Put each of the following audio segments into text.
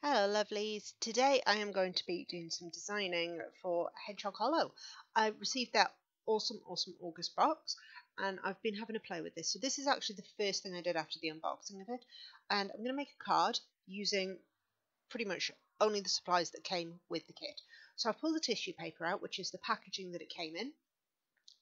Hello lovelies, today I am going to be doing some designing for Hedgehog Hollow. I received that awesome August box and I've been having a play with this. So this is actually the first thing I did after the unboxing of it, and I'm going to make a card using pretty much only the supplies that came with the kit. So I've pulled the tissue paper out, which is the packaging that it came in,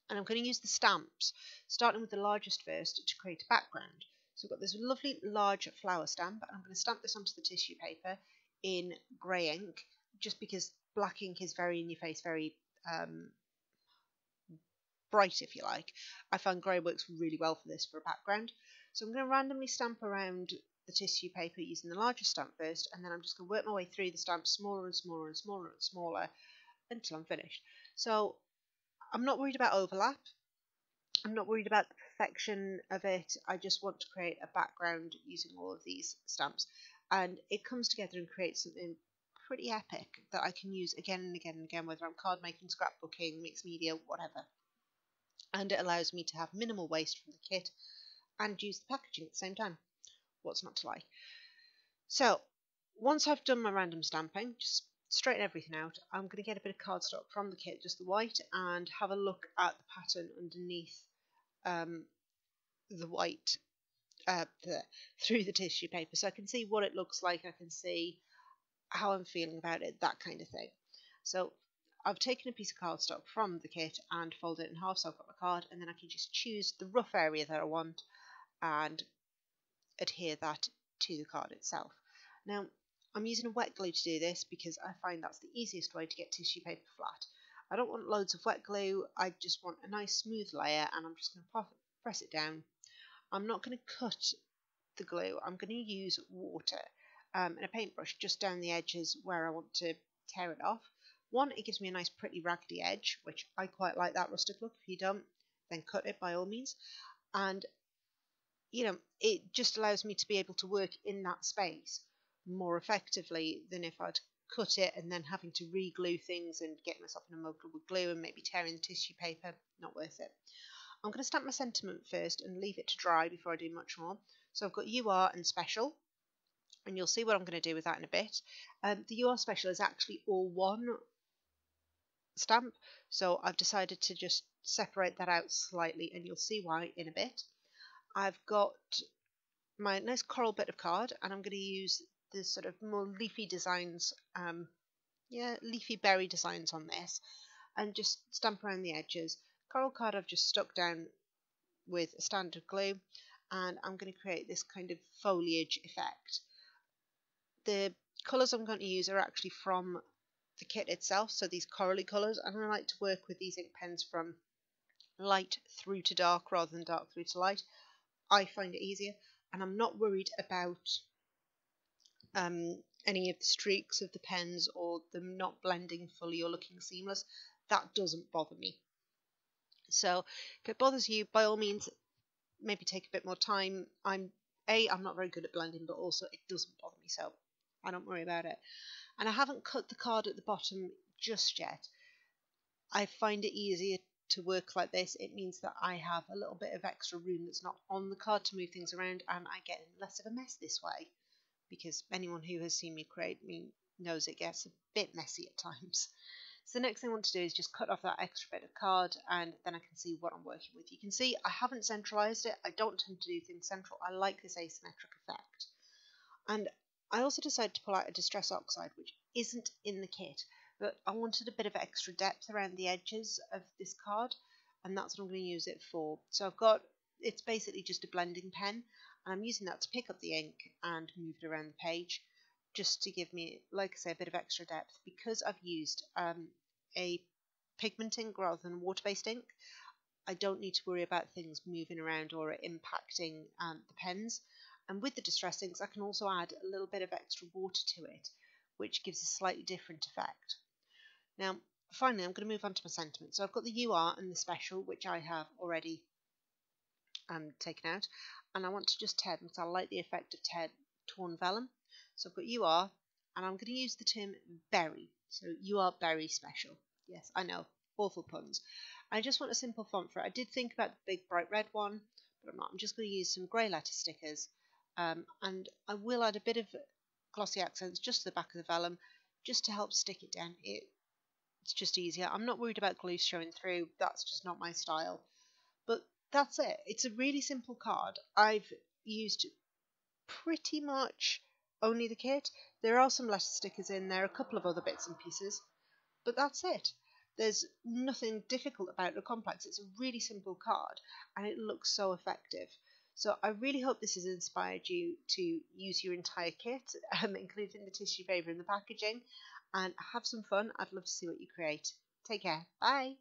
and I'm going to use the stamps, starting with the largest first, to create a background. So I've got this lovely large flower stamp, and I'm going to stamp this onto the tissue paper in grey ink, just because black ink is very in your face, very bright, if you like. I found grey works really well for this for a background. So I'm going to randomly stamp around the tissue paper using the largest stamp first, and then I'm just going to work my way through the stamps smaller and smaller and smaller and smaller until I'm finished. So I'm not worried about overlap. I'm not worried about the perfection of it. I just want to create a background using all of these stamps, and it comes together and creates something pretty epic that I can use again and again and again, whether I'm card making, scrapbooking, mixed media, whatever. And it allows me to have minimal waste from the kit and use the packaging at the same time. What's not to like? So once I've done my random stamping, just straighten everything out, I'm going to get a bit of cardstock from the kit, just the white, and have a look at the pattern underneath the white through the tissue paper, so I can see what it looks like, I can see how I'm feeling about it, that kind of thing. So I've taken a piece of cardstock from the kit and folded it in half, so I've got my card, and then I can just choose the rough area that I want and adhere that to the card itself. Now I'm using a wet glue to do this because I find that's the easiest way to get tissue paper flat. I don't want loads of wet glue, I just want a nice smooth layer, and I'm just going to press it down. I'm not going to cut the glue, I'm going to use water and a paintbrush just down the edges where I want to tear it off. One, it gives me a nice pretty raggedy edge, which I quite like that rustic look. If you don't, then cut it by all means. And it just allows me to be able to work in that space more effectively than if I'd cut it and then having to re-glue things and get myself in a mug with glue and maybe tearing the tissue paper. Not worth it. I'm going to stamp my sentiment first and leave it to dry before I do much more. So I've got UR and Special, and you'll see what I'm going to do with that in a bit. The UR Special is actually all one stamp, so I've decided to just separate that out slightly, and you'll see why in a bit. I've got my nice coral bit of card, and I'm going to use the sort of more leafy designs, leafy berry designs on this, and just stamp around the edges. Coral card I've just stuck down with standard glue, and I'm going to create this kind of foliage effect. The colours I'm going to use are actually from the kit itself, so these corally colours, and I like to work with these ink pens from light through to dark rather than dark through to light. I find it easier, and I'm not worried about any of the streaks of the pens or them not blending fully or looking seamless. That doesn't bother me. So if it bothers you, by all means, maybe take a bit more time. I'm not very good at blending, but also it doesn't bother me, so I don't worry about it. And I haven't cut the card at the bottom just yet. I find it easier to work like this. It means that I have a little bit of extra room that's not on the card to move things around, and I get less of a mess this way, because anyone who has seen me create knows it gets a bit messy at times. So the next thing I want to do is just cut off that extra bit of card, and then I can see what I'm working with. You can see I haven't centralized it. I don't tend to do things central. I like this asymmetric effect. And I also decided to pull out a Distress Oxide, which isn't in the kit, but I wanted a bit of extra depth around the edges of this card, and that's what I'm going to use it for. So it's basically just a blending pen, and I'm using that to pick up the ink and move it around the page, just to give me, like I say, a bit of extra depth. Because I've used a pigment ink rather than water-based ink, I don't need to worry about things moving around or impacting the pens. And with the Distress inks, I can also add a little bit of extra water to it, which gives a slightly different effect. Now, finally, I'm going to move on to my sentiment. So I've got the UR and the Special, which I have already taken out, and I want to just tear them because I like the effect of torn vellum. So I've got UR, and I'm going to use the term berry. So UR Berry Special. Yes, I know, awful puns. I just want a simple font for it. I did think about the big bright red one, but I'm not. I'm just going to use some grey letter stickers, and I will add a bit of glossy accents just to the back of the vellum, just to help stick it down. It's just easier. I'm not worried about glue showing through. That's just not my style. But that's it. It's a really simple card. I've used pretty much only the kit. There are some letter stickers in there, a couple of other bits and pieces, but that's it. There's nothing difficult about it or complex. It's a really simple card and it looks so effective. So I really hope this has inspired you to use your entire kit, including the tissue paper and the packaging, and have some fun. I'd love to see what you create. Take care. Bye.